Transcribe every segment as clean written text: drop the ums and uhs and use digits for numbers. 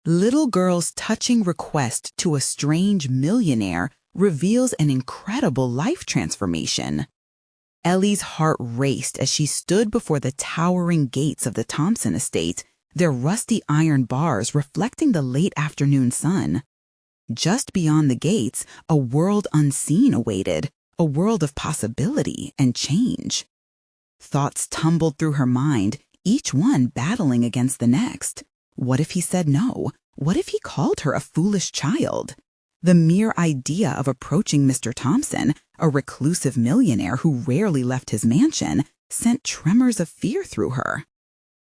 Little girl's touching request to a strange millionaire reveals an incredible life transformation. Ellie's heart raced as she stood before the towering gates of the Thompson estate, their rusty iron bars reflecting the late afternoon sun. Just beyond the gates, a world unseen awaited, a world of possibility and change. Thoughts tumbled through her mind, each one battling against the next. What if he said no? What if he called her a foolish child? The mere idea of approaching Mr. Thompson, a reclusive millionaire who rarely left his mansion, sent tremors of fear through her.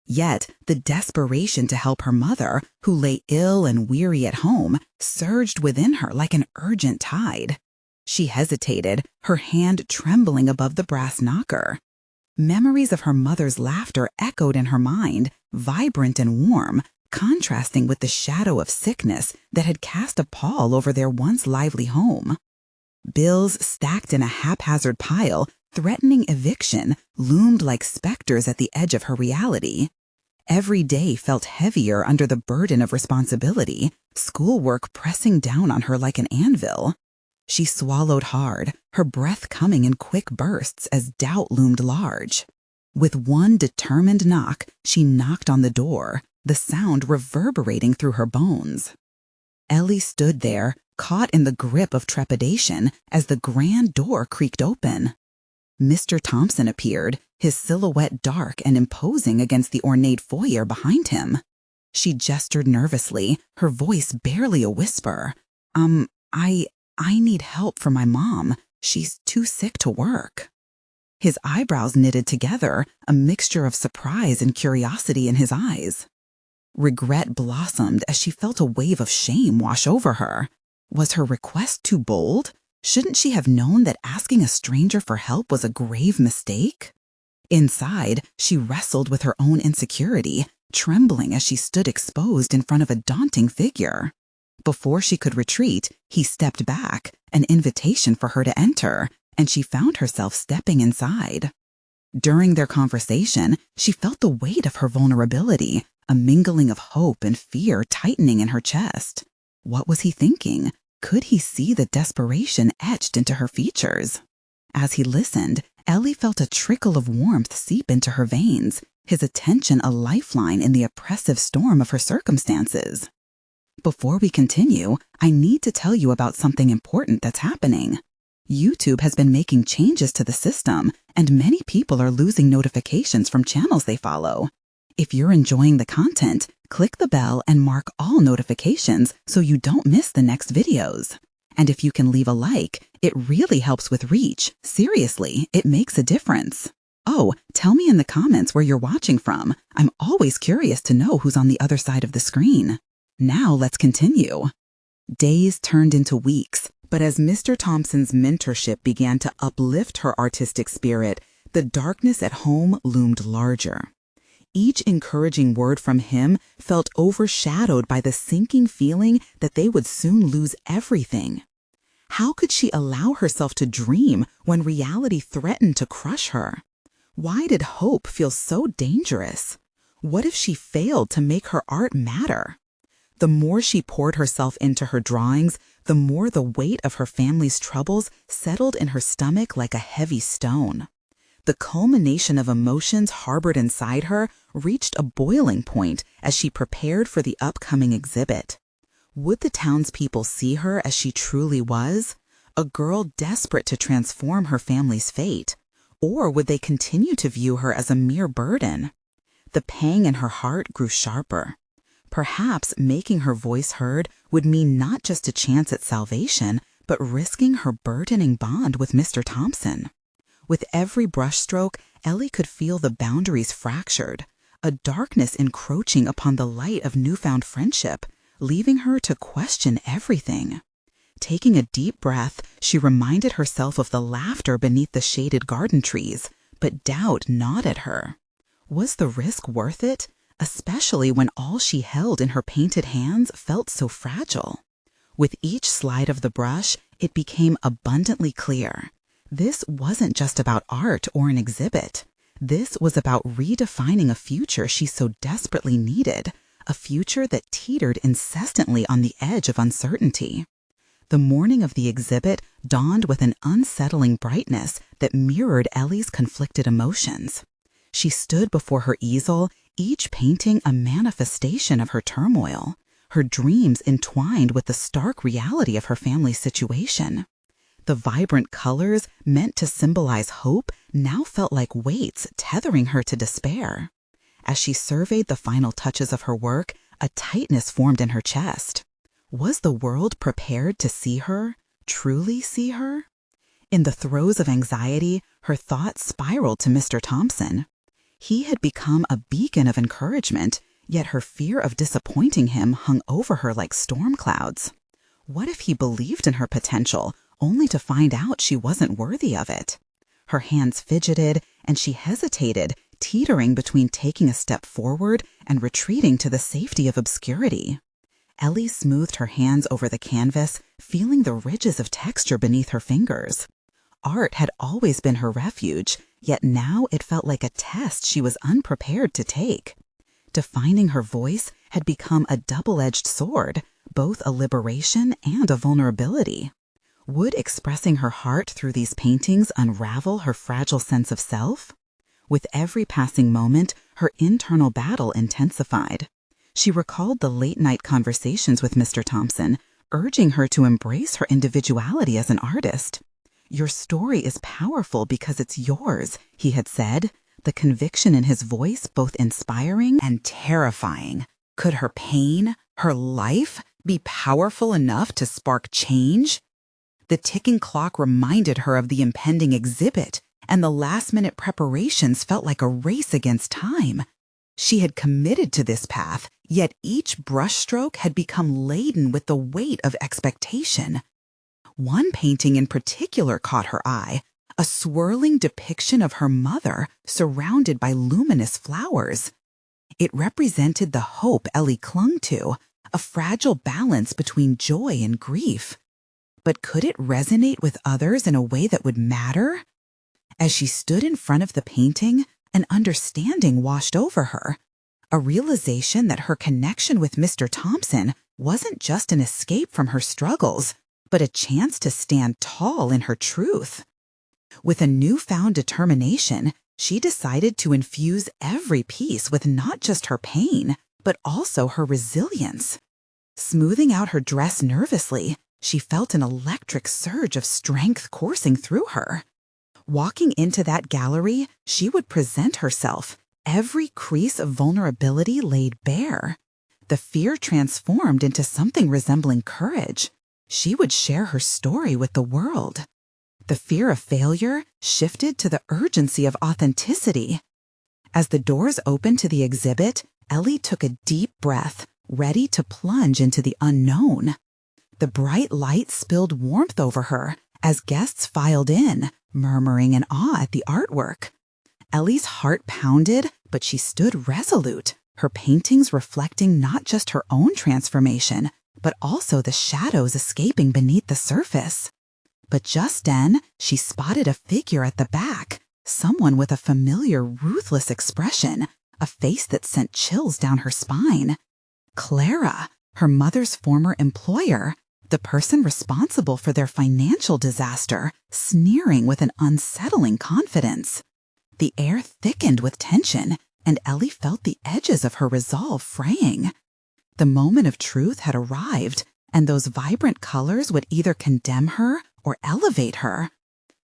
Yet, the desperation to help her mother, who lay ill and weary at home, surged within her like an urgent tide. She hesitated, her hand trembling above the brass knocker. Memories of her mother's laughter echoed in her mind, vibrant and warm, contrasting with the shadow of sickness that had cast a pall over their once lively home. Bills stacked in a haphazard pile, threatening eviction, loomed like specters at the edge of her reality. Every day felt heavier under the burden of responsibility, schoolwork pressing down on her like an anvil. She swallowed hard, her breath coming in quick bursts as doubt loomed large. With one determined knock, she knocked on the door, the sound reverberating through her bones. Ellie stood there, caught in the grip of trepidation as the grand door creaked open. Mr. Thompson appeared, his silhouette dark and imposing against the ornate foyer behind him. She gestured nervously, her voice barely a whisper. I need help for my mom. She's too sick to work." His eyebrows knitted together, a mixture of surprise and curiosity in his eyes. Regret blossomed as she felt a wave of shame wash over her. Was her request too bold? Shouldn't she have known that asking a stranger for help was a grave mistake? Inside, she wrestled with her own insecurity, trembling as she stood exposed in front of a daunting figure. Before she could retreat, he stepped back, an invitation for her to enter, and she found herself stepping inside. During their conversation, she felt the weight of her vulnerability, a mingling of hope and fear tightening in her chest. What was he thinking? Could he see the desperation etched into her features? As he listened, Ellie felt a trickle of warmth seep into her veins, his attention a lifeline in the oppressive storm of her circumstances. Before we continue, I need to tell you about something important that's happening. YouTube has been making changes to the system, and many people are losing notifications from channels they follow. If you're enjoying the content, click the bell and mark all notifications so you don't miss the next videos. And if you can leave a like, it really helps with reach. Seriously, it makes a difference. Oh, tell me in the comments where you're watching from. I'm always curious to know who's on the other side of the screen. Now let's continue. Days turned into weeks, but as Mr. Thompson's mentorship began to uplift her artistic spirit, the darkness at home loomed larger. Each encouraging word from him felt overshadowed by the sinking feeling that they would soon lose everything. How could she allow herself to dream when reality threatened to crush her? Why did hope feel so dangerous? What if she failed to make her art matter? The more she poured herself into her drawings, the more the weight of her family's troubles settled in her stomach like a heavy stone. The culmination of emotions harbored inside her reached a boiling point as she prepared for the upcoming exhibit. Would the townspeople see her as she truly was, a girl desperate to transform her family's fate? Or would they continue to view her as a mere burden? The pang in her heart grew sharper. Perhaps making her voice heard would mean not just a chance at salvation, but risking her burdening bond with Mr. Thompson. With every brushstroke, Ellie could feel the boundaries fractured, a darkness encroaching upon the light of newfound friendship, leaving her to question everything. Taking a deep breath, she reminded herself of the laughter beneath the shaded garden trees, but doubt gnawed at her. Was the risk worth it? Especially when all she held in her painted hands felt so fragile. With each slide of the brush, it became abundantly clear. This wasn't just about art or an exhibit. This was about redefining a future she so desperately needed, a future that teetered incessantly on the edge of uncertainty. The morning of the exhibit dawned with an unsettling brightness that mirrored Ellie's conflicted emotions. She stood before her easel, each painting a manifestation of her turmoil, her dreams entwined with the stark reality of her family's situation. The vibrant colors, meant to symbolize hope, now felt like weights tethering her to despair. As she surveyed the final touches of her work, a tightness formed in her chest. Was the world prepared to see her, truly see her? In the throes of anxiety, her thoughts spiraled to Mr. Thompson. He had become a beacon of encouragement, yet her fear of disappointing him hung over her like storm clouds. What if he believed in her potential, only to find out she wasn't worthy of it? Her hands fidgeted, and she hesitated, teetering between taking a step forward and retreating to the safety of obscurity. Ellie smoothed her hands over the canvas, feeling the ridges of texture beneath her fingers. Art had always been her refuge, yet now it felt like a test she was unprepared to take. Defining her voice had become a double-edged sword, both a liberation and a vulnerability. Would expressing her heart through these paintings unravel her fragile sense of self? With every passing moment, her internal battle intensified. She recalled the late-night conversations with Mr. Thompson, urging her to embrace her individuality as an artist. "Your story is powerful because it's yours," he had said, the conviction in his voice both inspiring and terrifying. Could her pain, her life, be powerful enough to spark change? The ticking clock reminded her of the impending exhibit, and the last-minute preparations felt like a race against time. She had committed to this path, yet each brushstroke had become laden with the weight of expectation. One painting in particular caught her eye, a swirling depiction of her mother surrounded by luminous flowers. It represented the hope Ellie clung to, a fragile balance between joy and grief. But could it resonate with others in a way that would matter? As she stood in front of the painting, an understanding washed over her, a realization that her connection with Mr. Thompson wasn't just an escape from her struggles, but a chance to stand tall in her truth. With a newfound determination, she decided to infuse every piece with not just her pain, but also her resilience. Smoothing out her dress nervously, she felt an electric surge of strength coursing through her. Walking into that gallery, she would present herself, every crease of vulnerability laid bare. The fear transformed into something resembling courage. She would share her story with the world. The fear of failure shifted to the urgency of authenticity. As the doors opened to the exhibit, Ellie took a deep breath, ready to plunge into the unknown. The bright light spilled warmth over her as guests filed in, murmuring in awe at the artwork. Ellie's heart pounded, but she stood resolute, her paintings reflecting not just her own transformation, but also the shadows escaping beneath the surface. But just then, she spotted a figure at the back, someone with a familiar, ruthless expression, a face that sent chills down her spine. Clara, her mother's former employer, the person responsible for their financial disaster, sneering with an unsettling confidence. The air thickened with tension, and Ellie felt the edges of her resolve fraying. The moment of truth had arrived, and those vibrant colors would either condemn her or elevate her.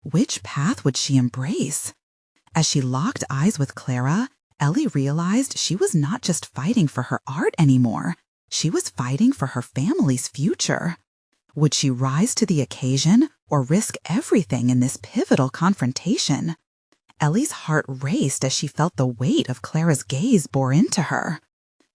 Which path would she embrace? As she locked eyes with Clara, Ellie realized she was not just fighting for her art anymore. She was fighting for her family's future. Would she rise to the occasion or risk everything in this pivotal confrontation? Ellie's heart raced as she felt the weight of Clara's gaze bore into her.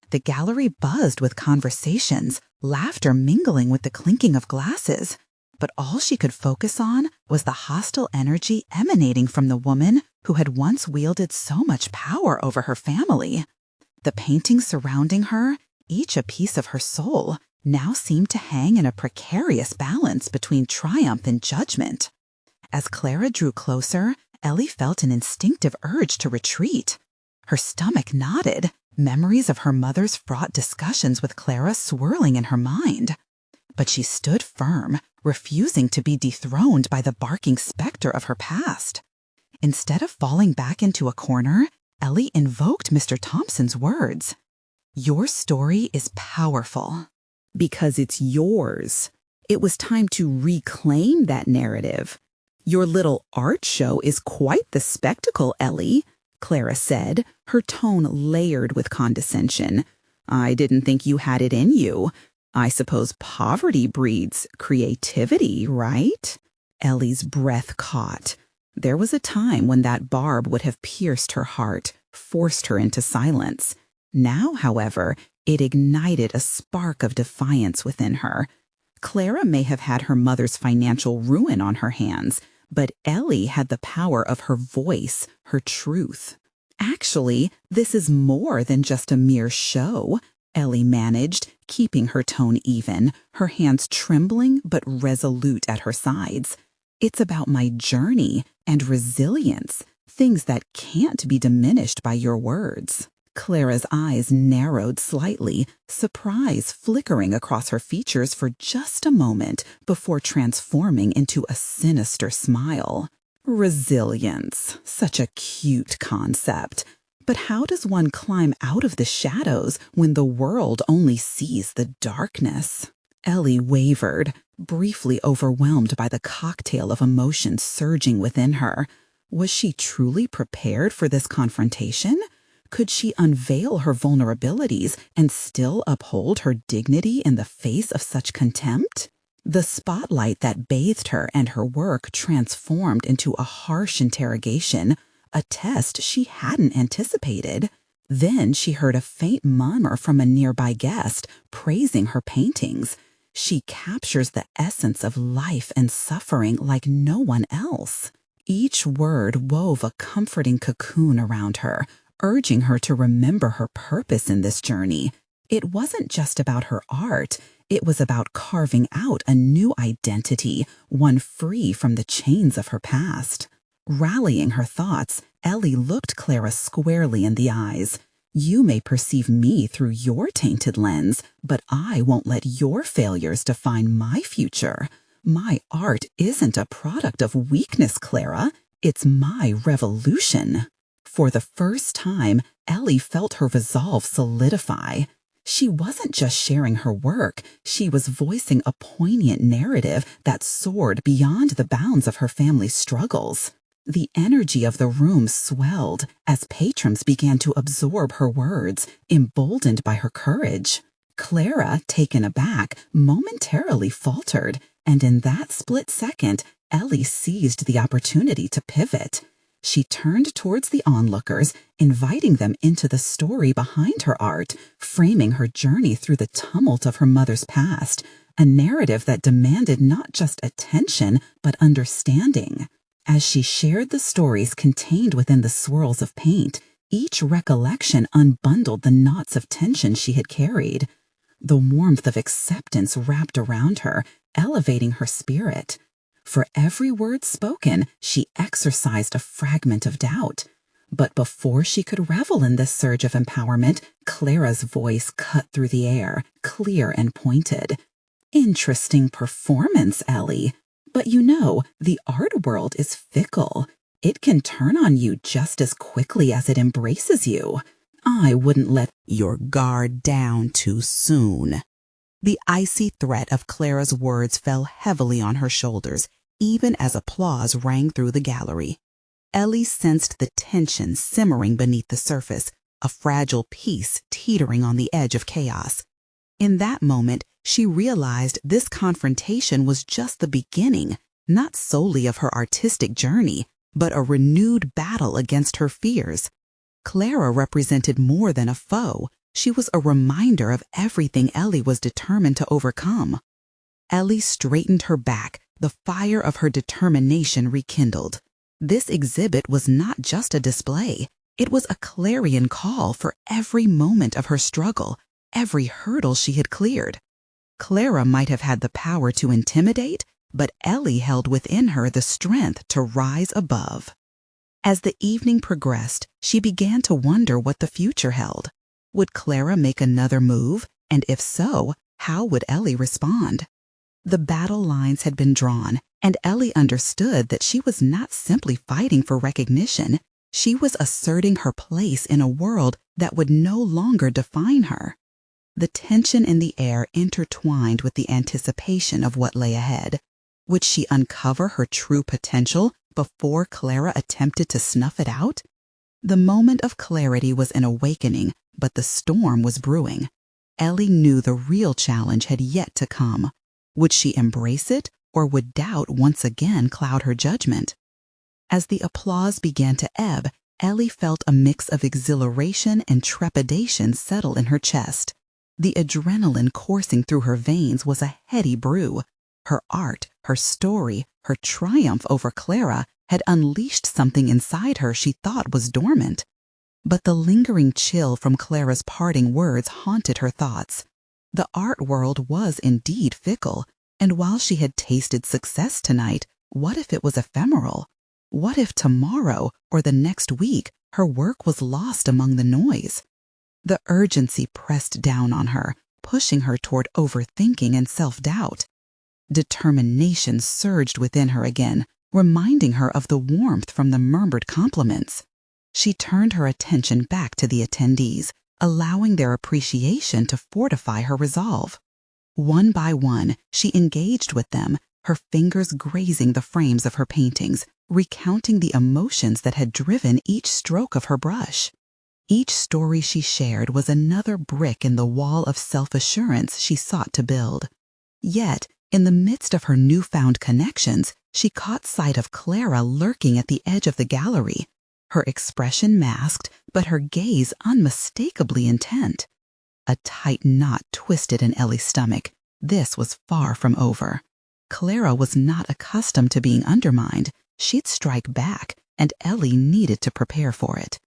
The gallery buzzed with conversations, laughter mingling with the clinking of glasses, but all she could focus on was the hostile energy emanating from the woman who had once wielded so much power over her family. The paintings surrounding her, each a piece of her soul, now seemed to hang in a precarious balance between triumph and judgment. As Clara drew closer, Ellie felt an instinctive urge to retreat. Her stomach knotted, memories of her mother's fraught discussions with Clara swirling in her mind. But she stood firm, refusing to be dethroned by the barking specter of her past. Instead of falling back into a corner, Ellie invoked Mr. Thompson's words. "Your story is powerful because it's yours. It was time to reclaim that narrative. Your little art show is quite the spectacle, Ellie," Clara said, her tone layered with condescension. "I didn't think you had it in you. I suppose poverty breeds creativity, right?" Ellie's breath caught. There was a time when that barb would have pierced her heart, forced her into silence. Now, however, it ignited a spark of defiance within her. Clara may have had her mother's financial ruin on her hands, but Ellie had the power of her voice, her truth. "Actually, this is more than just a mere show," Ellie managed, keeping her tone even, her hands trembling but resolute at her sides. "It's about my journey and resilience, things that can't be diminished by your words." Clara's eyes narrowed slightly, surprise flickering across her features for just a moment before transforming into a sinister smile. Resilience, such a cute concept. But how does one climb out of the shadows when the world only sees the darkness? Ellie wavered, briefly overwhelmed by the cocktail of emotions surging within her. Was she truly prepared for this confrontation? Could she unveil her vulnerabilities and still uphold her dignity in the face of such contempt? The spotlight that bathed her and her work transformed into a harsh interrogation, a test she hadn't anticipated. Then she heard a faint murmur from a nearby guest praising her paintings. She captures the essence of life and suffering like no one else. Each word wove a comforting cocoon around her, urging her to remember her purpose in this journey. It wasn't just about her art, it was about carving out a new identity, one free from the chains of her past. Rallying her thoughts, Ellie looked Clara squarely in the eyes. "You may perceive me through your tainted lens, but I won't let your failures define my future. My art isn't a product of weakness, Clara. It's my revolution." For the first time, Ellie felt her resolve solidify. She wasn't just sharing her work, she was voicing a poignant narrative that soared beyond the bounds of her family's struggles. The energy of the room swelled as patrons began to absorb her words, emboldened by her courage. Clara, taken aback, momentarily faltered, and in that split second, Ellie seized the opportunity to pivot. She turned towards the onlookers, inviting them into the story behind her art, framing her journey through the tumult of her mother's past, a narrative that demanded not just attention, but understanding. As she shared the stories contained within the swirls of paint, each recollection unbundled the knots of tension she had carried. The warmth of acceptance wrapped around her, elevating her spirit. For every word spoken, she exorcised a fragment of doubt. But before she could revel in this surge of empowerment, Clara's voice cut through the air, clear and pointed. "Interesting performance, Ellie. But you know, the art world is fickle. It can turn on you just as quickly as it embraces you. I wouldn't let your guard down too soon." The icy threat of Clara's words fell heavily on her shoulders, even as applause rang through the gallery. Ellie sensed the tension simmering beneath the surface, a fragile peace teetering on the edge of chaos. In that moment, she realized this confrontation was just the beginning, not solely of her artistic journey, but a renewed battle against her fears. Clara represented more than a foe. She was a reminder of everything Ellie was determined to overcome. Ellie straightened her back, the fire of her determination rekindled. This exhibit was not just a display. It was a clarion call for every moment of her struggle, every hurdle she had cleared. Clara might have had the power to intimidate, but Ellie held within her the strength to rise above. As the evening progressed, she began to wonder what the future held. Would Clara make another move? And if so, how would Ellie respond? The battle lines had been drawn, and Ellie understood that she was not simply fighting for recognition. She was asserting her place in a world that would no longer define her. The tension in the air intertwined with the anticipation of what lay ahead. Would she uncover her true potential before Clara attempted to snuff it out? The moment of clarity was an awakening, but the storm was brewing. Ellie knew the real challenge had yet to come. Would she embrace it, or would doubt once again cloud her judgment? As the applause began to ebb, Ellie felt a mix of exhilaration and trepidation settle in her chest. The adrenaline coursing through her veins was a heady brew. Her art, her story, her triumph over Clara had unleashed something inside her she thought was dormant. But the lingering chill from Clara's parting words haunted her thoughts. The art world was indeed fickle, and while she had tasted success tonight, what if it was ephemeral? What if tomorrow or the next week her work was lost among the noise? The urgency pressed down on her, pushing her toward overthinking and self-doubt. Determination surged within her again, reminding her of the warmth from the murmured compliments. She turned her attention back to the attendees, allowing their appreciation to fortify her resolve. One by one, she engaged with them, her fingers grazing the frames of her paintings, recounting the emotions that had driven each stroke of her brush. Each story she shared was another brick in the wall of self-assurance she sought to build. Yet, in the midst of her newfound connections, she caught sight of Clara lurking at the edge of the gallery, her expression masked, but her gaze unmistakably intent. A tight knot twisted in Ellie's stomach. This was far from over. Clara was not accustomed to being undermined. She'd strike back, and Ellie needed to prepare for it.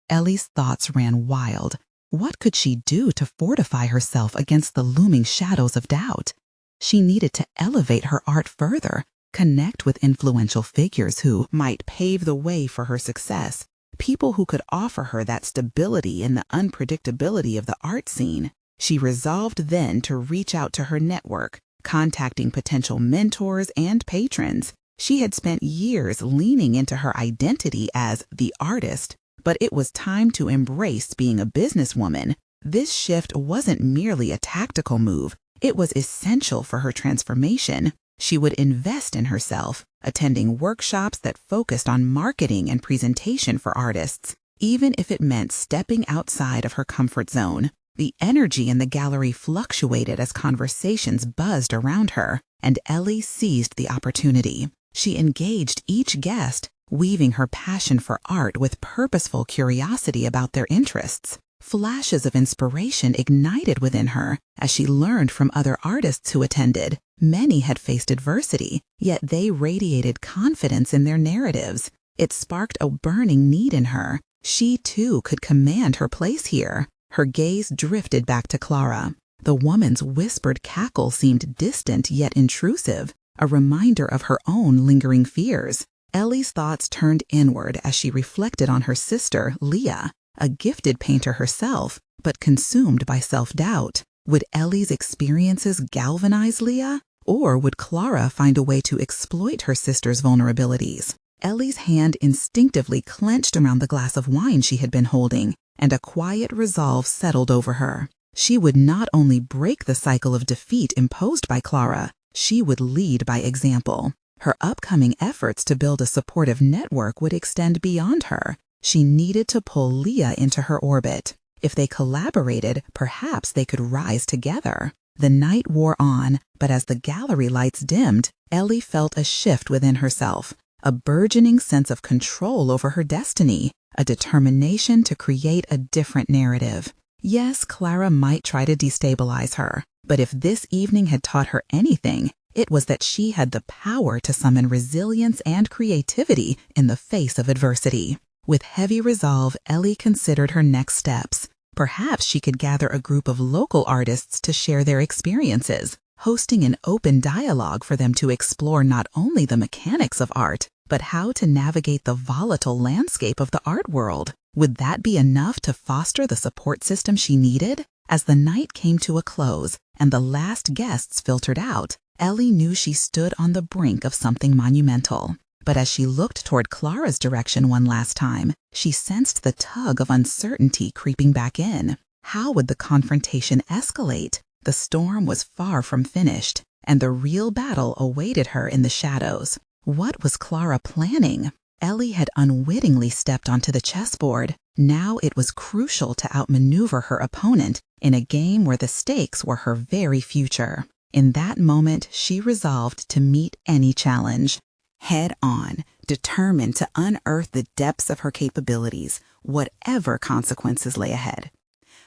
Ellie's thoughts ran wild. What could she do to fortify herself against the looming shadows of doubt? She needed to elevate her art further, connect with influential figures who might pave the way for her success, people who could offer her that stability in the unpredictability of the art scene. She resolved then to reach out to her network, contacting potential mentors and patrons. She had spent years leaning into her identity as the artist, but it was time to embrace being a businesswoman. This shift wasn't merely a tactical move. It was essential for her transformation. She would invest in herself, attending workshops that focused on marketing and presentation for artists, even if it meant stepping outside of her comfort zone. The energy in the gallery fluctuated as conversations buzzed around her, and Ellie seized the opportunity. She engaged each guest, weaving her passion for art with purposeful curiosity about their interests. Flashes of inspiration ignited within her as she learned from other artists who attended. Many had faced adversity, yet they radiated confidence in their narratives. It sparked a burning need in her. She, too, could command her place here. Her gaze drifted back to Clara. The woman's whispered cackle seemed distant yet intrusive, a reminder of her own lingering fears. Ellie's thoughts turned inward as she reflected on her sister, Leah, a gifted painter herself, but consumed by self-doubt. Would Ellie's experiences galvanize Leah, or would Clara find a way to exploit her sister's vulnerabilities? Ellie's hand instinctively clenched around the glass of wine she had been holding, and a quiet resolve settled over her. She would not only break the cycle of defeat imposed by Clara, she would lead by example. Her upcoming efforts to build a supportive network would extend beyond her. She needed to pull Leah into her orbit. If they collaborated, perhaps they could rise together. The night wore on, but as the gallery lights dimmed, Ellie felt a shift within herself, a burgeoning sense of control over her destiny, a determination to create a different narrative. Yes, Clara might try to destabilize her, but if this evening had taught her anything, it was that she had the power to summon resilience and creativity in the face of adversity. With heavy resolve, Ellie considered her next steps. Perhaps she could gather a group of local artists to share their experiences, hosting an open dialogue for them to explore not only the mechanics of art, but how to navigate the volatile landscape of the art world. Would that be enough to foster the support system she needed? As the night came to a close and the last guests filtered out, Ellie knew she stood on the brink of something monumental. But as she looked toward Clara's direction one last time, she sensed the tug of uncertainty creeping back in. How would the confrontation escalate? The storm was far from finished, and the real battle awaited her in the shadows. What was Clara planning? Ellie had unwittingly stepped onto the chessboard. Now it was crucial to outmaneuver her opponent in a game where the stakes were her very future. In that moment, she resolved to meet any challenge. Head on, determined to unearth the depths of her capabilities, whatever consequences lay ahead.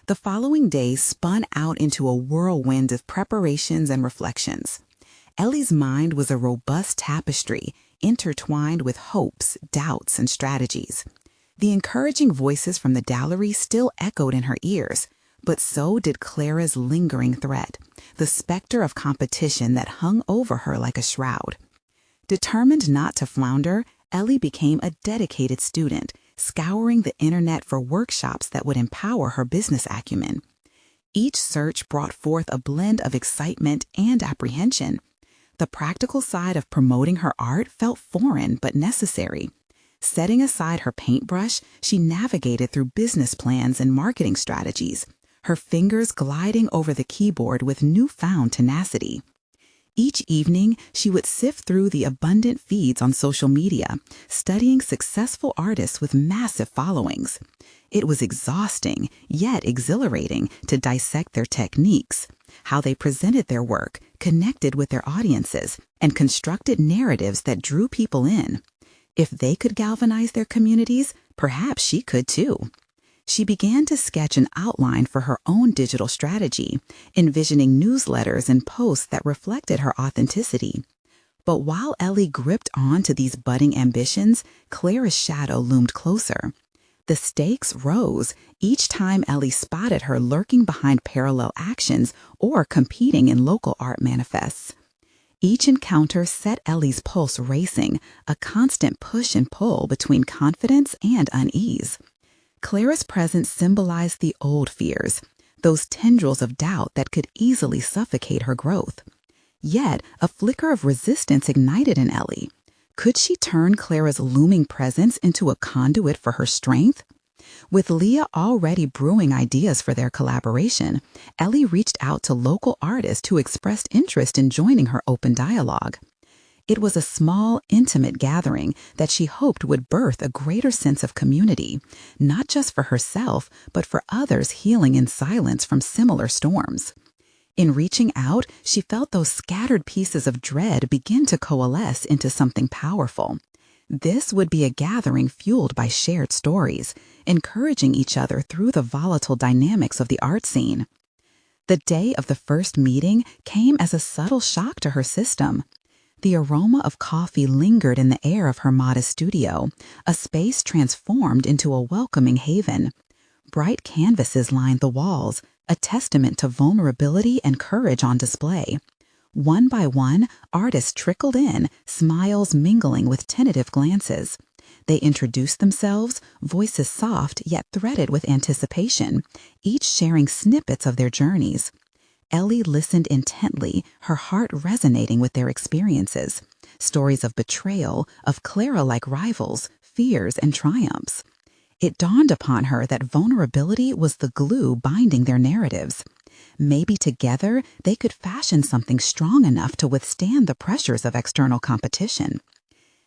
The following days spun out into a whirlwind of preparations and reflections. Ellie's mind was a robust tapestry, intertwined with hopes, doubts, and strategies. The encouraging voices from the gallery still echoed in her ears, but so did Clara's lingering threat, the specter of competition that hung over her like a shroud. Determined not to flounder, Ellie became a dedicated student, scouring the internet for workshops that would empower her business acumen. Each search brought forth a blend of excitement and apprehension. The practical side of promoting her art felt foreign but necessary. Setting aside her paintbrush, she navigated through business plans and marketing strategies, her fingers gliding over the keyboard with newfound tenacity. Each evening, she would sift through the abundant feeds on social media, studying successful artists with massive followings. It was exhausting, yet exhilarating, to dissect their techniques, how they presented their work, connected with their audiences, and constructed narratives that drew people in. If they could galvanize their communities, perhaps she could too. She began to sketch an outline for her own digital strategy, envisioning newsletters and posts that reflected her authenticity. But while Ellie gripped on to these budding ambitions, Clara's shadow loomed closer. The stakes rose each time Ellie spotted her lurking behind parallel actions or competing in local art manifests. Each encounter set Ellie's pulse racing, a constant push and pull between confidence and unease. Clara's presence symbolized the old fears, those tendrils of doubt that could easily suffocate her growth. Yet, a flicker of resistance ignited in Ellie. Could she turn Clara's looming presence into a conduit for her strength? With Leah already brewing ideas for their collaboration, Ellie reached out to local artists who expressed interest in joining her open dialogue. It was a small, intimate gathering that she hoped would birth a greater sense of community, not just for herself, but for others healing in silence from similar storms. In reaching out, she felt those scattered pieces of dread begin to coalesce into something powerful. This would be a gathering fueled by shared stories, encouraging each other through the volatile dynamics of the art scene. The day of the first meeting came as a subtle shock to her system. The aroma of coffee lingered in the air of her modest studio, a space transformed into a welcoming haven. Bright canvases lined the walls, a testament to vulnerability and courage on display. One by one, artists trickled in, smiles mingling with tentative glances. They introduced themselves, voices soft yet threaded with anticipation, each sharing snippets of their journeys. Ellie listened intently, her heart resonating with their experiences. Stories of betrayal, of Clara-like rivals, fears, and triumphs. It dawned upon her that vulnerability was the glue binding their narratives. Maybe together they could fashion something strong enough to withstand the pressures of external competition.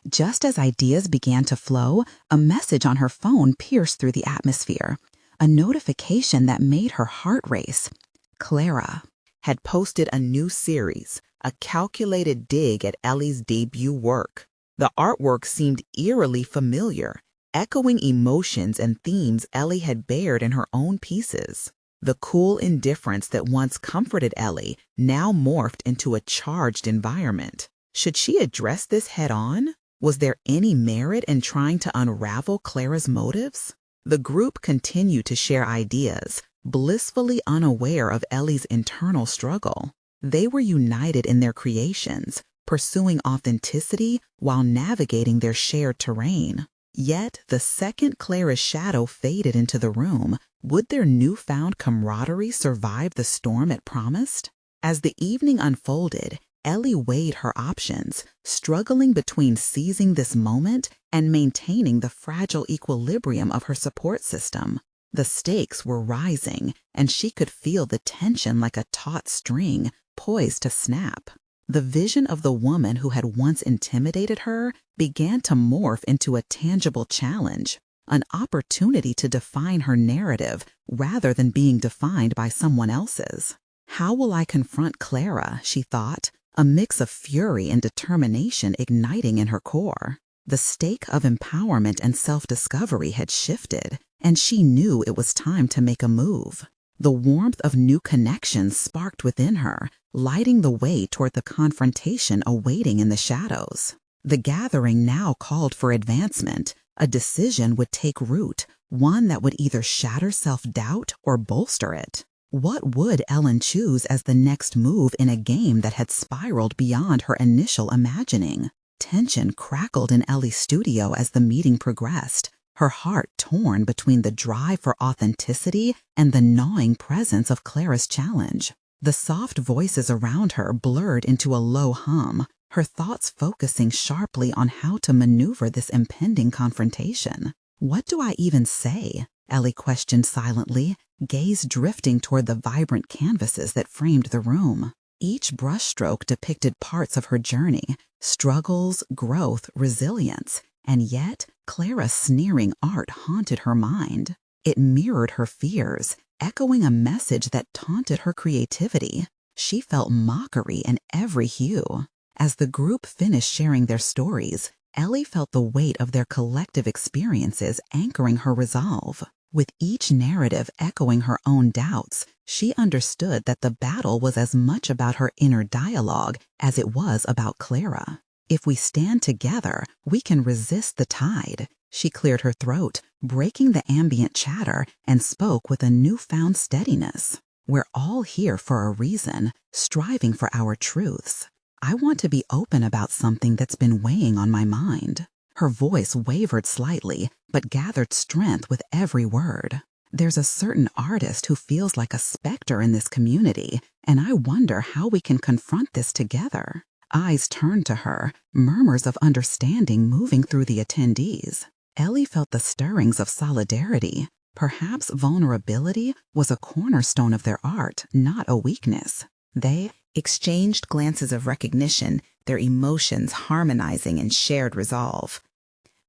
Just as ideas began to flow, a message on her phone pierced through the atmosphere. A notification that made her heart race. Clara had posted a new series, a calculated dig at Ellie's debut work. The artwork seemed eerily familiar, echoing emotions and themes Ellie had bared in her own pieces. The cool indifference that once comforted Ellie now morphed into a charged environment. Should she address this head-on? Was there any merit in trying to unravel Clara's motives? The group continued to share ideas, blissfully unaware of Ellie's internal struggle. They were united in their creations, pursuing authenticity while navigating their shared terrain. Yet, the second Clara's shadow faded into the room, would their newfound camaraderie survive the storm it promised? As the evening unfolded, Ellie weighed her options, struggling between seizing this moment and maintaining the fragile equilibrium of her support system. The stakes were rising, and she could feel the tension like a taut string poised to snap. The vision of the woman who had once intimidated her began to morph into a tangible challenge, an opportunity to define her narrative rather than being defined by someone else's. How will I confront Clara, she thought, a mix of fury and determination igniting in her core. The stake of empowerment and self-discovery had shifted, and she knew it was time to make a move. The warmth of new connections sparked within her, lighting the way toward the confrontation awaiting in the shadows. The gathering now called for advancement. A decision would take root, one that would either shatter self-doubt or bolster it. What would Ellen choose as the next move in a game that had spiraled beyond her initial imagining? Tension crackled in Ellie's studio as the meeting progressed, her heart torn between the drive for authenticity and the gnawing presence of Clara's challenge. The soft voices around her blurred into a low hum, her thoughts focusing sharply on how to maneuver this impending confrontation. What do I even say? Ellie questioned silently, gaze drifting toward the vibrant canvases that framed the room. Each brushstroke depicted parts of her journey, struggles, growth, resilience, and yet Clara's sneering art haunted her mind. It mirrored her fears, echoing a message that taunted her creativity. She felt mockery in every hue. As the group finished sharing their stories, Ellie felt the weight of their collective experiences anchoring her resolve. With each narrative echoing her own doubts, she understood that the battle was as much about her inner dialogue as it was about Clara. If we stand together, we can resist the tide. She cleared her throat, breaking the ambient chatter, and spoke with a newfound steadiness. We're all here for a reason, striving for our truths. I want to be open about something that's been weighing on my mind. Her voice wavered slightly, but gathered strength with every word. There's a certain artist who feels like a specter in this community, and I wonder how we can confront this together. Eyes turned to her, murmurs of understanding moving through the attendees. Ellie felt the stirrings of solidarity. Perhaps vulnerability was a cornerstone of their art, not a weakness. They exchanged glances of recognition, their emotions harmonizing in shared resolve.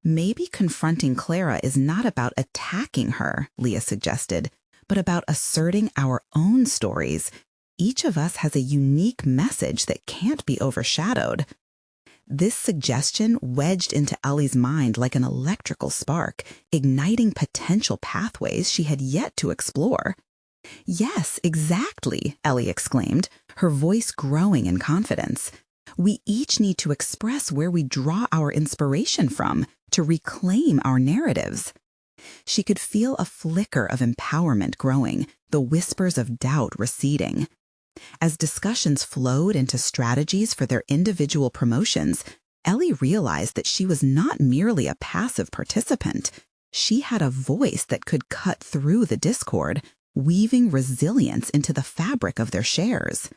Maybe confronting Clara is not about attacking her, Leah suggested, but about asserting our own stories. Each of us has a unique message that can't be overshadowed. This suggestion wedged into Ellie's mind like an electrical spark, igniting potential pathways she had yet to explore. Yes, exactly, Ellie exclaimed, her voice growing in confidence. We each need to express where we draw our inspiration from, to reclaim our narratives. She could feel a flicker of empowerment growing, the whispers of doubt receding. As discussions flowed into strategies for their individual promotions, Ellie realized that she was not merely a passive participant. She had a voice that could cut through the discord, weaving resilience into the fabric of their shares.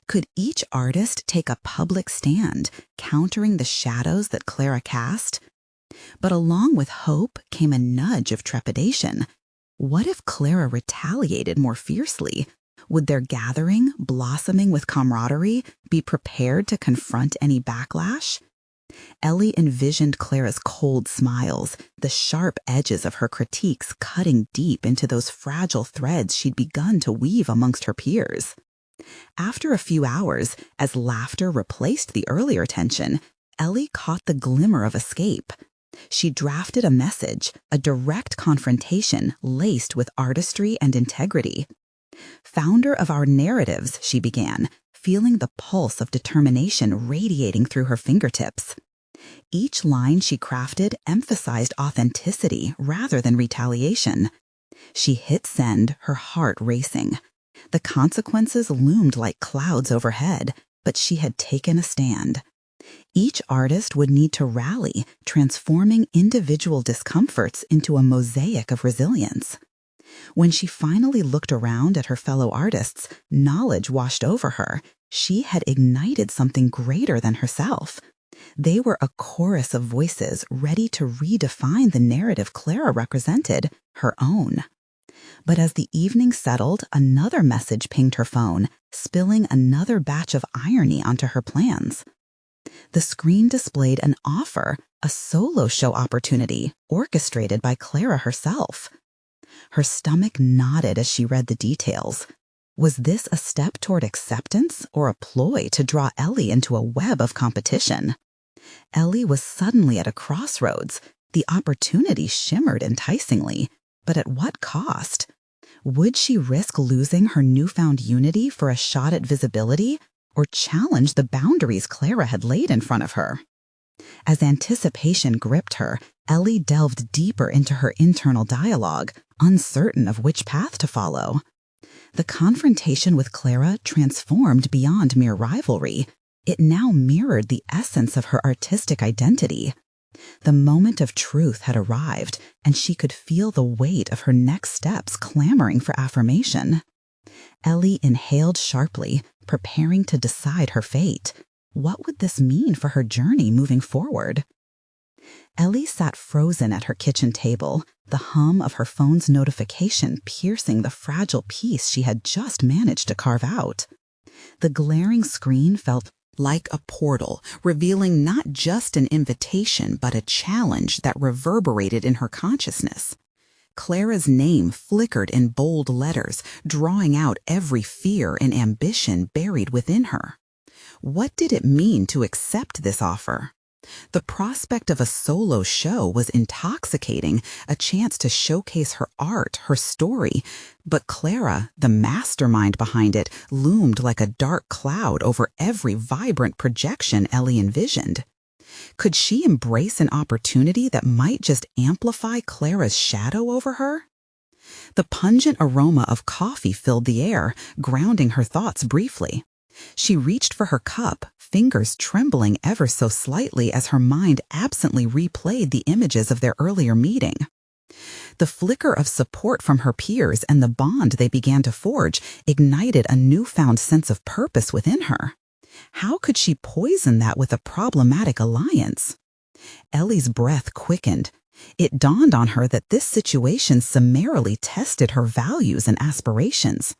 Could each artist take a public stand, countering the shadows that Clara cast? But along with hope came a nudge of trepidation. What if Clara retaliated more fiercely? Would their gathering, blossoming with camaraderie, be prepared to confront any backlash? Ellie envisioned Clara's cold smiles, the sharp edges of her critiques cutting deep into those fragile threads she'd begun to weave amongst her peers. After a few hours, as laughter replaced the earlier tension, Ellie caught the glimmer of escape. She drafted a message, a direct confrontation laced with artistry and integrity. Founder of our narratives, she began, feeling the pulse of determination radiating through her fingertips. Each line she crafted emphasized authenticity rather than retaliation. She hit send, her heart racing. The consequences loomed like clouds overhead, but she had taken a stand. Each artist would need to rally, transforming individual discomforts into a mosaic of resilience. When she finally looked around at her fellow artists, knowledge washed over her. She had ignited something greater than herself. They were a chorus of voices ready to redefine the narrative Clara represented, her own. But as the evening settled, another message pinged her phone, spilling another batch of irony onto her plans. The screen displayed an offer, a solo show opportunity, orchestrated by Clara herself. Her stomach knotted as she read the details. Was this a step toward acceptance or a ploy to draw Ellie into a web of competition? Ellie was suddenly at a crossroads. The opportunity shimmered enticingly, but at what cost? Would she risk losing her newfound unity for a shot at visibility, or challenge the boundaries Clara had laid in front of her? As anticipation gripped her, Ellie delved deeper into her internal dialogue, uncertain of which path to follow. The confrontation with Clara transformed beyond mere rivalry. It now mirrored the essence of her artistic identity. The moment of truth had arrived, and she could feel the weight of her next steps clamoring for affirmation. Ellie inhaled sharply, preparing to decide her fate. What would this mean for her journey moving forward? Ellie sat frozen at her kitchen table, the hum of her phone's notification piercing the fragile peace she had just managed to carve out. The glaring screen felt like a portal, revealing not just an invitation but a challenge that reverberated in her consciousness. Clara's name flickered in bold letters, drawing out every fear and ambition buried within her. What did it mean to accept this offer? The prospect of a solo show was intoxicating, a chance to showcase her art, her story. But Clara, the mastermind behind it, loomed like a dark cloud over every vibrant projection Ellie envisioned. Could she embrace an opportunity that might just amplify Clara's shadow over her? The pungent aroma of coffee filled the air, grounding her thoughts briefly. She reached for her cup, fingers trembling ever so slightly as her mind absently replayed the images of their earlier meeting. The flicker of support from her peers and the bond they began to forge ignited a newfound sense of purpose within her. How could she poison that with a problematic alliance? Ellie's breath quickened. It dawned on her that this situation summarily tested her values and aspirations.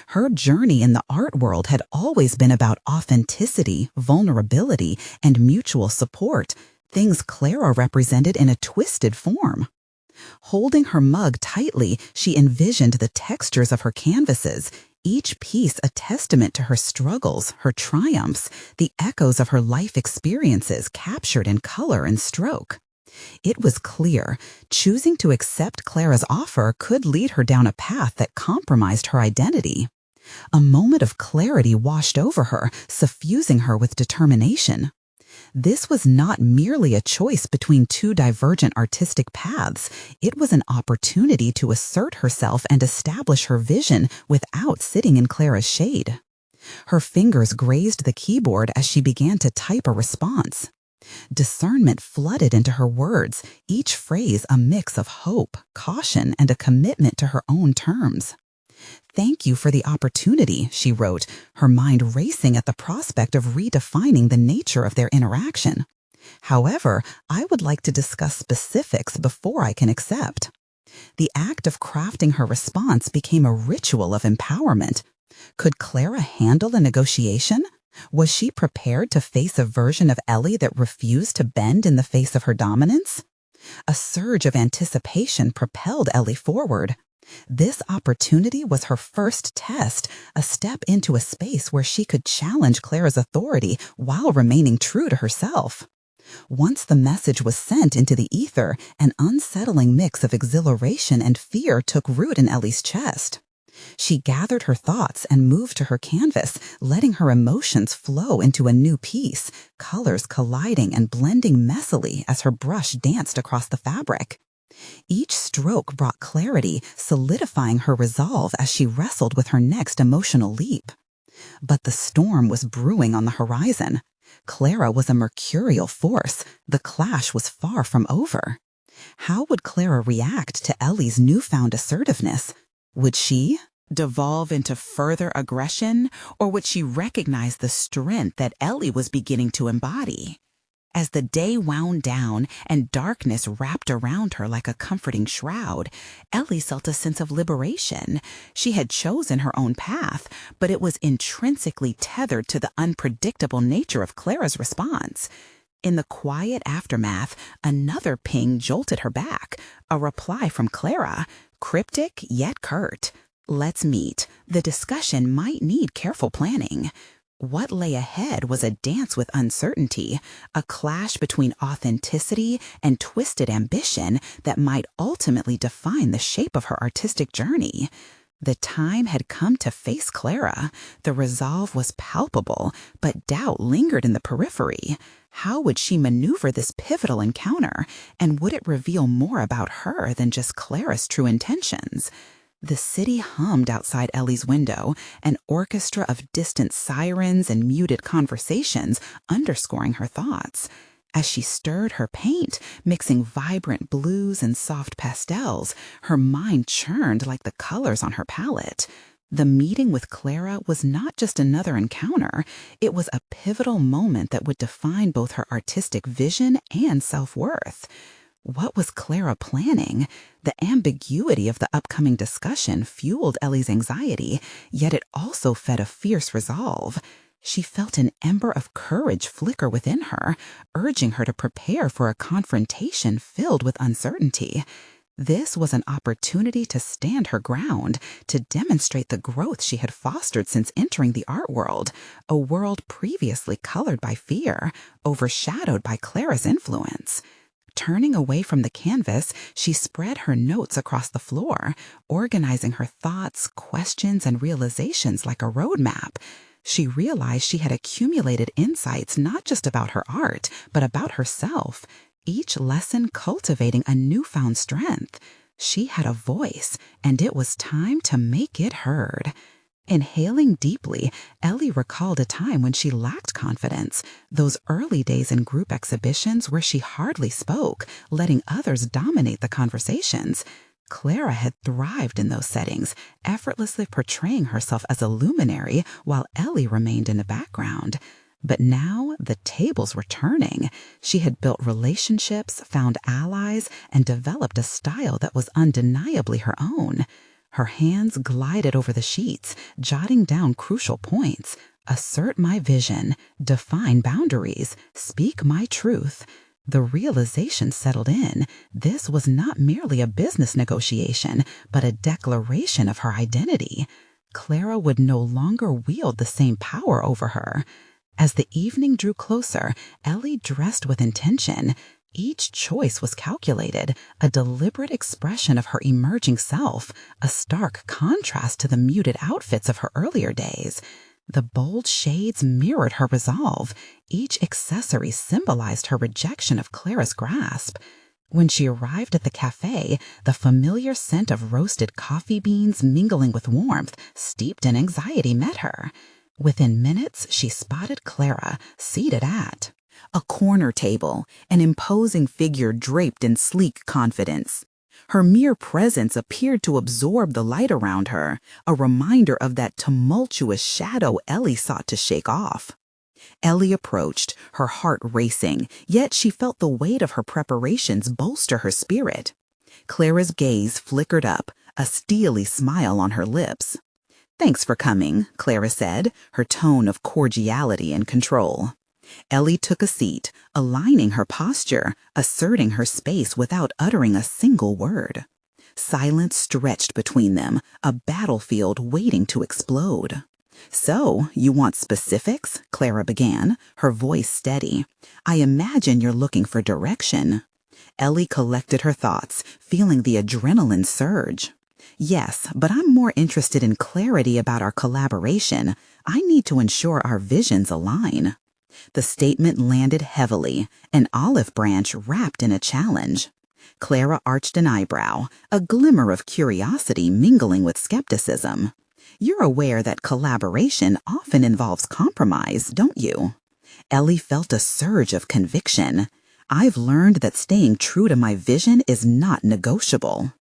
Her journey in the art world had always been about authenticity, vulnerability, and mutual support, things Clara represented in a twisted form. Holding her mug tightly, she envisioned the textures of her canvases, each piece a testament to her struggles, her triumphs, the echoes of her life experiences captured in color and stroke. It was clear, choosing to accept Clara's offer could lead her down a path that compromised her identity. A moment of clarity washed over her, suffusing her with determination. This was not merely a choice between two divergent artistic paths. It was an opportunity to assert herself and establish her vision without sitting in Clara's shade. Her fingers grazed the keyboard as she began to type a response. Discernment flooded into her words, each phrase a mix of hope, caution, and a commitment to her own terms. "Thank you for the opportunity," she wrote, her mind racing at the prospect of redefining the nature of their interaction. "However, I would like to discuss specifics before I can accept." The act of crafting her response became a ritual of empowerment. Could Clara handle a negotiation? Was she prepared to face a version of Ellie that refused to bend in the face of her dominance? A surge of anticipation propelled Ellie forward. This opportunity was her first test, a step into a space where she could challenge Clara's authority while remaining true to herself. Once the message was sent into the ether, an unsettling mix of exhilaration and fear took root in Ellie's chest. She gathered her thoughts and moved to her canvas, letting her emotions flow into a new piece, colors colliding and blending messily as her brush danced across the fabric. Each stroke brought clarity, solidifying her resolve as she wrestled with her next emotional leap. But the storm was brewing on the horizon. Clara was a mercurial force. The clash was far from over. How would Clara react to Ellie's newfound assertiveness? Would she devolve into further aggression, or would she recognize the strength that Ellie was beginning to embody? As the day wound down and darkness wrapped around her like a comforting shroud, Ellie felt a sense of liberation. She had chosen her own path, but it was intrinsically tethered to the unpredictable nature of Clara's response. In the quiet aftermath, another ping jolted her back, a reply from Clara, cryptic yet curt. "Let's meet. The discussion might need careful planning." What lay ahead was a dance with uncertainty, a clash between authenticity and twisted ambition that might ultimately define the shape of her artistic journey. The time had come to face Clara. The resolve was palpable, but doubt lingered in the periphery. How would she maneuver this pivotal encounter, and would it reveal more about her than just Clara's true intentions? The city hummed outside Ellie's window, an orchestra of distant sirens and muted conversations underscoring her thoughts. As she stirred her paint, mixing vibrant blues and soft pastels, her mind churned like the colors on her palette. The meeting with Clara was not just another encounter, it was a pivotal moment that would define both her artistic vision and self-worth. What was Clara planning? The ambiguity of the upcoming discussion fueled Ellie's anxiety, yet it also fed a fierce resolve. She felt an ember of courage flicker within her, urging her to prepare for a confrontation filled with uncertainty. This was an opportunity to stand her ground, to demonstrate the growth she had fostered since entering the art world, a world previously colored by fear, overshadowed by Clara's influence. Turning away from the canvas, she spread her notes across the floor, organizing her thoughts, questions, and realizations like a roadmap. She realized she had accumulated insights not just about her art, but about herself, each lesson cultivating a newfound strength. She had a voice, and it was time to make it heard. Inhaling deeply, Ellie recalled a time when she lacked confidence, those early days in group exhibitions where she hardly spoke, letting others dominate the conversations. Clara had thrived in those settings, effortlessly portraying herself as a luminary while Ellie remained in the background. But now the tables were turning. She had built relationships, found allies, and developed a style that was undeniably her own. Her hands glided over the sheets, jotting down crucial points. Assert my vision, define boundaries, speak my truth. The realization settled in. This was not merely a business negotiation, but a declaration of her identity. Clara would no longer wield the same power over her. As the evening drew closer, Ellie dressed with intention. Each choice was calculated, a deliberate expression of her emerging self, a stark contrast to the muted outfits of her earlier days. The bold shades mirrored her resolve. Each accessory symbolized her rejection of Clara's grasp. When she arrived at the cafe, the familiar scent of roasted coffee beans mingling with warmth, steeped in anxiety, met her. Within minutes, she spotted Clara, seated at a corner table, an imposing figure draped in sleek confidence. Her mere presence appeared to absorb the light around her, a reminder of that tumultuous shadow Ellie sought to shake off. Ellie approached, her heart racing, yet she felt the weight of her preparations bolster her spirit. Clara's gaze flickered up, a steely smile on her lips. "Thanks for coming," Clara said, her tone of cordiality and control. Ellie took a seat, aligning her posture, asserting her space without uttering a single word. Silence stretched between them, a battlefield waiting to explode. "So, you want specifics?" Clara began, her voice steady. "I imagine you're looking for direction." Ellie collected her thoughts, feeling the adrenaline surge. "Yes, but I'm more interested in clarity about our collaboration. I need to ensure our visions align." The statement landed heavily, an olive branch wrapped in a challenge. Clara arched an eyebrow, a glimmer of curiosity mingling with skepticism. You're aware that collaboration often involves compromise, don't you? Ellie felt a surge of conviction. I've learned that staying true to my vision is not negotiable.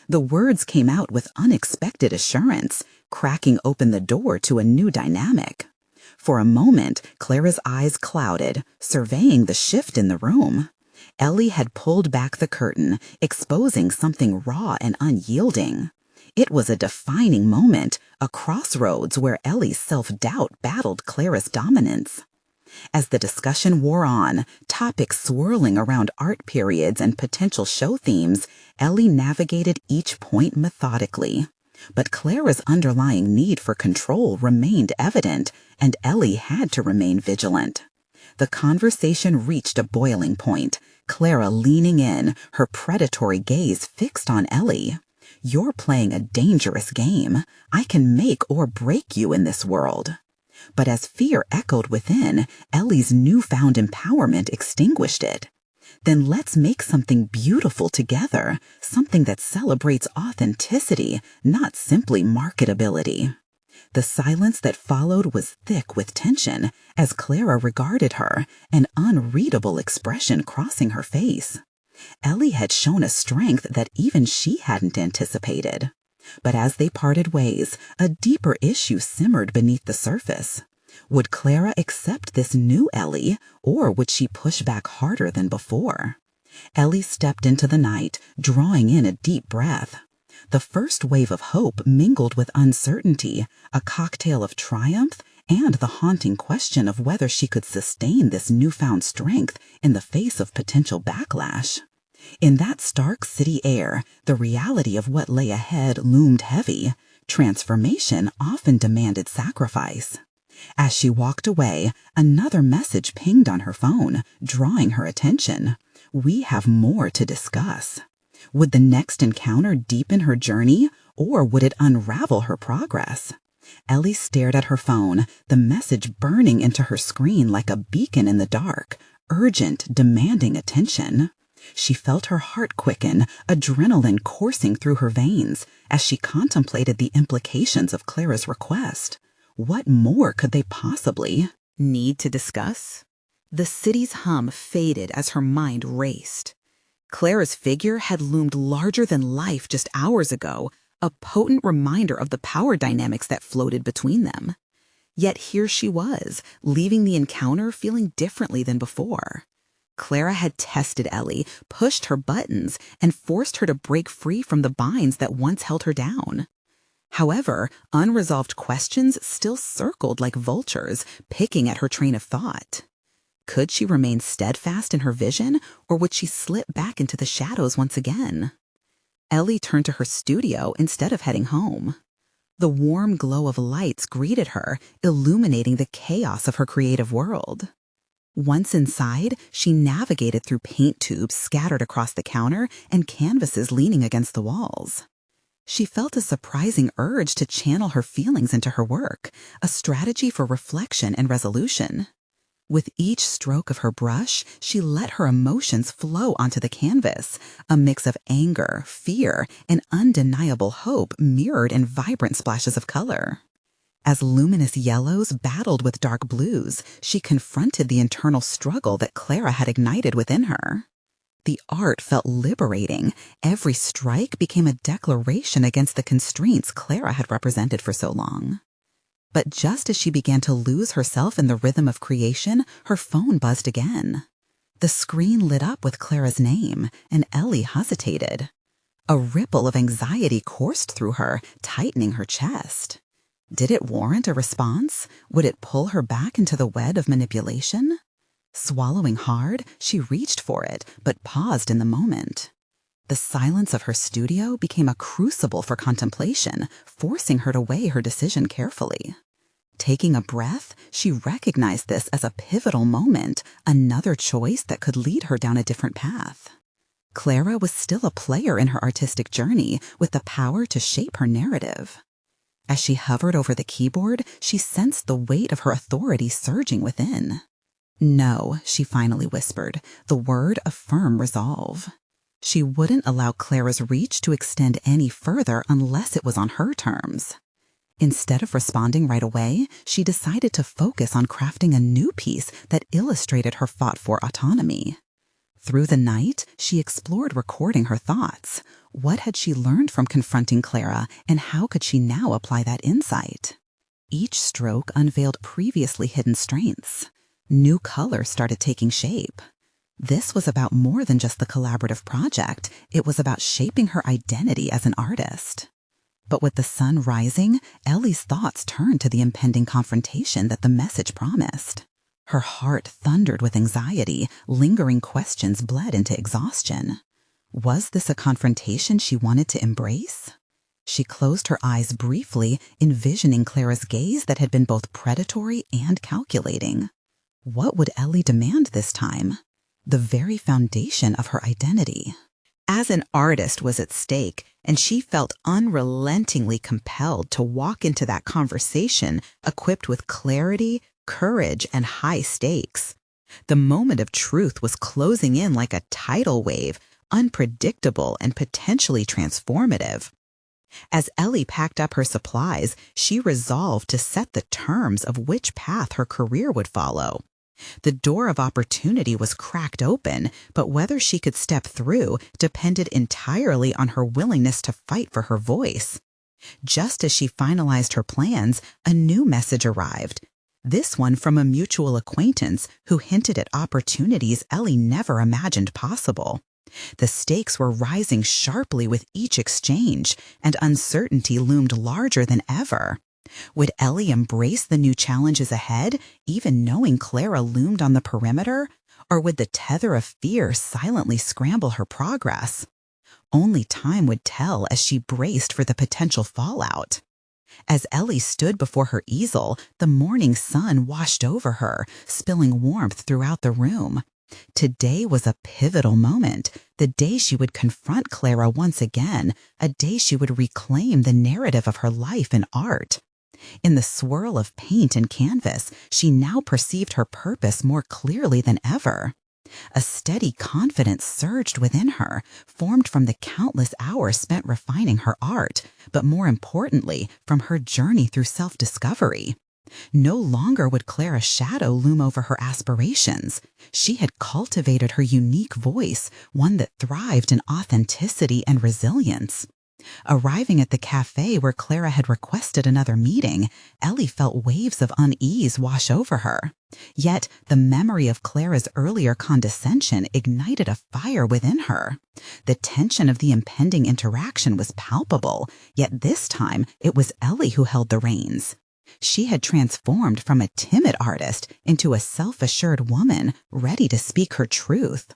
The words came out with unexpected assurance, cracking open the door to a new dynamic. For a moment, Clara's eyes clouded, surveying the shift in the room. Ellie had pulled back the curtain, exposing something raw and unyielding. It was a defining moment, a crossroads where Ellie's self-doubt battled Clara's dominance. As the discussion wore on, topics swirling around art periods and potential show themes, Ellie navigated each point methodically. But Clara's underlying need for control remained evident, and Ellie had to remain vigilant. The conversation reached a boiling point, Clara leaning in, her predatory gaze fixed on Ellie. "You're playing a dangerous game. I can make or break you in this world." But as fear echoed within, Ellie's newfound empowerment extinguished it. "Then let's make something beautiful together, something that celebrates authenticity, not simply marketability." The silence that followed was thick with tension as Clara regarded her, an unreadable expression crossing her face. Ellie had shown a strength that even she hadn't anticipated. But as they parted ways, a deeper issue simmered beneath the surface. Would Clara accept this new Ellie, or would she push back harder than before? Ellie stepped into the night, drawing in a deep breath. The first wave of hope mingled with uncertainty, a cocktail of triumph and the haunting question of whether she could sustain this newfound strength in the face of potential backlash. In that stark city air, the reality of what lay ahead loomed heavy. Transformation often demanded sacrifice. As she walked away, another message pinged on her phone, drawing her attention. "We have more to discuss." Would the next encounter deepen her journey, or would it unravel her progress? Ellie stared at her phone, the message burning into her screen like a beacon in the dark, urgent, demanding attention. She felt her heart quicken, adrenaline coursing through her veins, as she contemplated the implications of Clara's request. What more could they possibly need to discuss? The city's hum faded as her mind raced. Clara's figure had loomed larger than life just hours ago, a potent reminder of the power dynamics that floated between them. Yet here she was, leaving the encounter feeling differently than before. Clara had tested Ellie, pushed her buttons, and forced her to break free from the binds that once held her down. However, unresolved questions still circled like vultures, picking at her train of thought. Could she remain steadfast in her vision, or would she slip back into the shadows once again? Ellie turned to her studio instead of heading home. The warm glow of lights greeted her, illuminating the chaos of her creative world. Once inside, she navigated through paint tubes scattered across the counter and canvases leaning against the walls. She felt a surprising urge to channel her feelings into her work, a strategy for reflection and resolution. With each stroke of her brush, she let her emotions flow onto the canvas, a mix of anger, fear, and undeniable hope mirrored in vibrant splashes of color. As luminous yellows battled with dark blues, she confronted the internal struggle that Clara had ignited within her. The art felt liberating. Every strike became a declaration against the constraints Clara had represented for so long. But just as she began to lose herself in the rhythm of creation, her phone buzzed again. The screen lit up with Clara's name, and Ellie hesitated. A ripple of anxiety coursed through her, tightening her chest. Did it warrant a response? Would it pull her back into the web of manipulation? Swallowing hard, she reached for it, but paused in the moment. The silence of her studio became a crucible for contemplation, forcing her to weigh her decision carefully. Taking a breath, she recognized this as a pivotal moment, another choice that could lead her down a different path. Clara was still a player in her artistic journey, with the power to shape her narrative. As she hovered over the keyboard, she sensed the weight of her authority surging within. "No," she finally whispered, the word of firm resolve. She wouldn't allow Clara's reach to extend any further unless it was on her terms. Instead of responding right away, she decided to focus on crafting a new piece that illustrated her fought-for autonomy. Through the night, she explored recording her thoughts. What had she learned from confronting Clara, and how could she now apply that insight? Each stroke unveiled previously hidden strengths. New colors started taking shape. This was about more than just the collaborative project. It was about shaping her identity as an artist. But with the sun rising, Ellie's thoughts turned to the impending confrontation that the message promised. Her heart thundered with anxiety, lingering questions bled into exhaustion. Was this a confrontation she wanted to embrace? She closed her eyes briefly, envisioning Clara's gaze that had been both predatory and calculating. What would Ellie demand this time? The very foundation of her identity. As an artist was at stake, and she felt unrelentingly compelled to walk into that conversation equipped with clarity, courage, and high stakes. The moment of truth was closing in like a tidal wave, unpredictable and potentially transformative. As Ellie packed up her supplies, she resolved to set the terms of which path her career would follow. The door of opportunity was cracked open, but whether she could step through depended entirely on her willingness to fight for her voice. Just as she finalized her plans, a new message arrived. This one from a mutual acquaintance who hinted at opportunities Ellie never imagined possible. The stakes were rising sharply with each exchange, and uncertainty loomed larger than ever. Would Ellie embrace the new challenges ahead, even knowing Clara loomed on the perimeter? Or would the tether of fear silently scramble her progress? Only time would tell as she braced for the potential fallout. As Ellie stood before her easel, the morning sun washed over her, spilling warmth throughout the room. Today was a pivotal moment, the day she would confront Clara once again, a day she would reclaim the narrative of her life in art. In the swirl of paint and canvas, she now perceived her purpose more clearly than ever. A steady confidence surged within her, formed from the countless hours spent refining her art, but more importantly, from her journey through self-discovery. No longer would Clara's shadow loom over her aspirations. She had cultivated her unique voice, one that thrived in authenticity and resilience. Arriving at the cafe where Clara had requested another meeting, Ellie felt waves of unease wash over her. Yet, the memory of Clara's earlier condescension ignited a fire within her. The tension of the impending interaction was palpable, yet this time it was Ellie who held the reins. She had transformed from a timid artist into a self-assured woman, ready to speak her truth.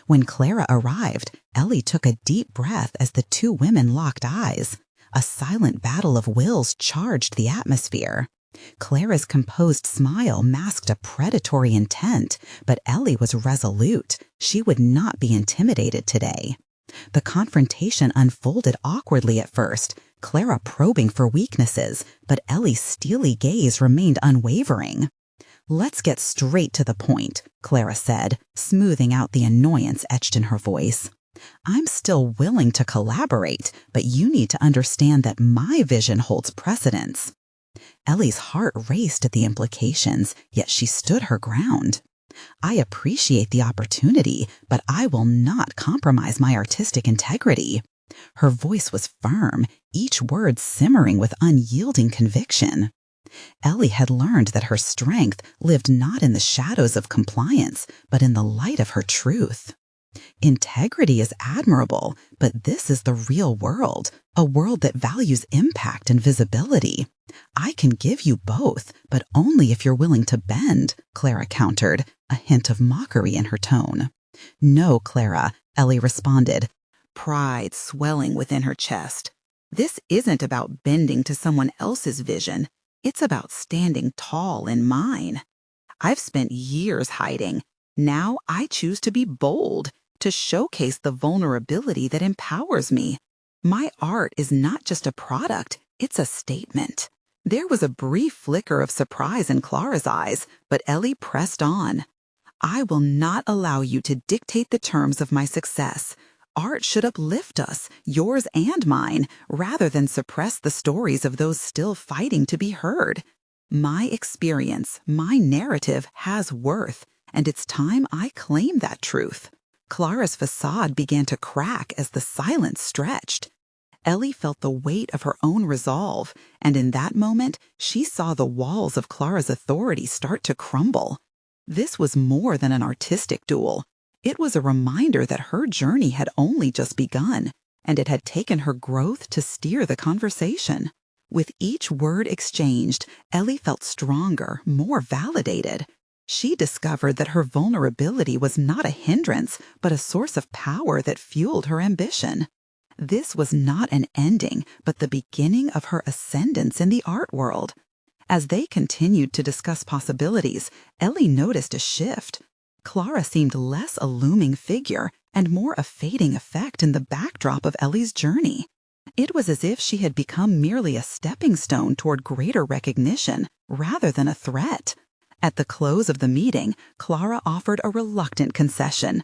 When Clara arrived, Ellie took a deep breath as the two women locked eyes. A silent battle of wills charged the atmosphere. Clara's composed smile masked a predatory intent, but Ellie was resolute. She would not be intimidated today. The confrontation unfolded awkwardly at first, Clara probing for weaknesses, but Ellie's steely gaze remained unwavering. "Let's get straight to the point," Clara said, smoothing out the annoyance etched in her voice. "I'm still willing to collaborate, but you need to understand that my vision holds precedence." Ellie's heart raced at the implications, yet she stood her ground. "I appreciate the opportunity, but I will not compromise my artistic integrity." Her voice was firm, each word simmering with unyielding conviction. Ellie had learned that her strength lived not in the shadows of compliance, but in the light of her truth. Integrity is admirable, but this is the real world, a world that values impact and visibility. I can give you both, but only if you're willing to bend, Clara countered, a hint of mockery in her tone. "No, Clara," Ellie responded, pride swelling within her chest. "This isn't about bending to someone else's vision. It's about standing tall in mine. I've spent years hiding. Now I choose to be bold, to showcase the vulnerability that empowers me. My art is not just a product, it's a statement." There was a brief flicker of surprise in Clara's eyes, but Ellie pressed on. "I will not allow you to dictate the terms of my success. Art should uplift us, yours and mine, rather than suppress the stories of those still fighting to be heard. My experience, my narrative has worth, and it's time I claim that truth. Clara's facade began to crack as the silence stretched. Ellie felt the weight of her own resolve, and in that moment, she saw the walls of Clara's authority start to crumble. This was more than an artistic duel. It was a reminder that her journey had only just begun, and it had taken her growth to steer the conversation. With each word exchanged, Ellie felt stronger, more validated. She discovered that her vulnerability was not a hindrance, but a source of power that fueled her ambition. This was not an ending, but the beginning of her ascendance in the art world. As they continued to discuss possibilities, Ellie noticed a shift. Clara seemed less a looming figure and more a fading effect in the backdrop of Ellie's journey. It was as if she had become merely a stepping stone toward greater recognition, rather than a threat. At the close of the meeting, Clara offered a reluctant concession.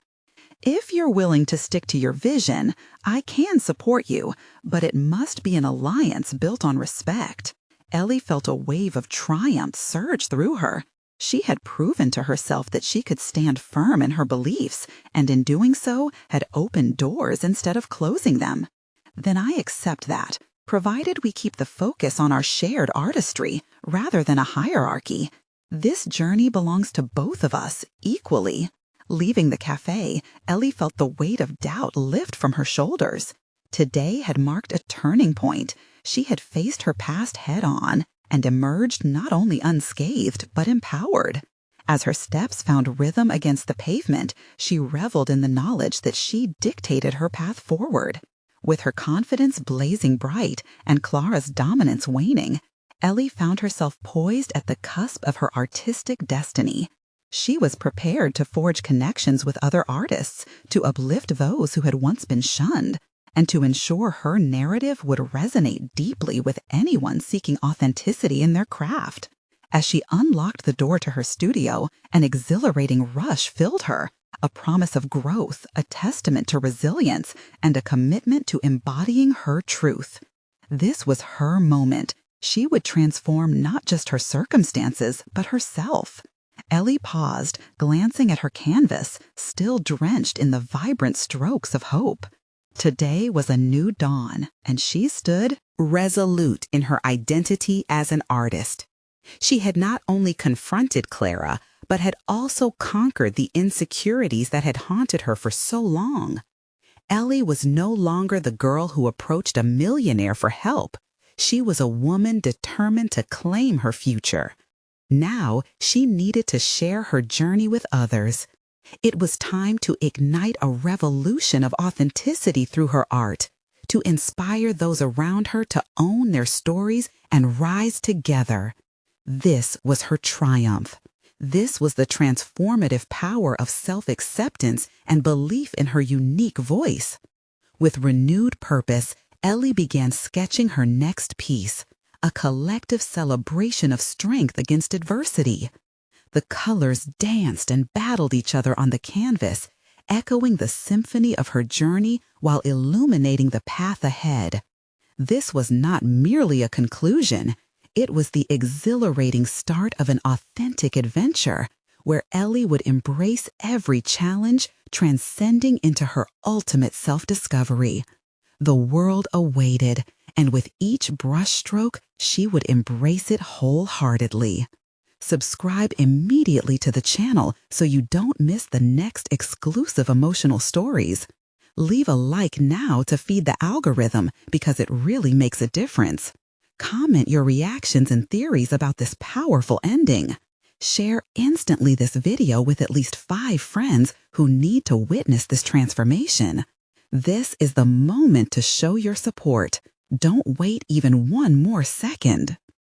"If you're willing to stick to your vision, I can support you, but it must be an alliance built on respect." Ellie felt a wave of triumph surge through her. She had proven to herself that she could stand firm in her beliefs, and in doing so had opened doors instead of closing them. "Then I accept that, provided we keep the focus on our shared artistry rather than a hierarchy. This journey belongs to both of us equally." Leaving the cafe, Ellie felt the weight of doubt lift from her shoulders. Today had marked a turning point. She had faced her past head-on and emerged not only unscathed, but empowered. As her steps found rhythm against the pavement, she reveled in the knowledge that she dictated her path forward. With her confidence blazing bright and Clara's dominance waning, Ellie found herself poised at the cusp of her artistic destiny. She was prepared to forge connections with other artists, to uplift those who had once been shunned, and to ensure her narrative would resonate deeply with anyone seeking authenticity in their craft. As she unlocked the door to her studio, an exhilarating rush filled her, a promise of growth, a testament to resilience, and a commitment to embodying her truth. This was her moment. She would transform not just her circumstances, but herself. Ellie paused, glancing at her canvas, still drenched in the vibrant strokes of hope. Today was a new dawn, and she stood resolute in her identity as an artist. She had not only confronted Clara, but had also conquered the insecurities that had haunted her for so long. Ellie was no longer the girl who approached a millionaire for help. She was a woman determined to claim her future. Now she needed to share her journey with others. It was time to ignite a revolution of authenticity through her art, to inspire those around her to own their stories and rise together. This was her triumph. This was the transformative power of self-acceptance and belief in her unique voice. With renewed purpose, Ellie began sketching her next piece, a collective celebration of strength against adversity. The colors danced and battled each other on the canvas, echoing the symphony of her journey while illuminating the path ahead. This was not merely a conclusion. It was the exhilarating start of an authentic adventure, where Ellie would embrace every challenge, transcending into her ultimate self-discovery. The world awaited, and with each brushstroke, she would embrace it wholeheartedly. Subscribe immediately to the channel so you don't miss the next exclusive emotional stories. Leave a like now to feed the algorithm because it really makes a difference. Comment your reactions and theories about this powerful ending. Share instantly this video with at least 5 friends who need to witness this transformation. This is the moment to show your support. Don't wait even one more second.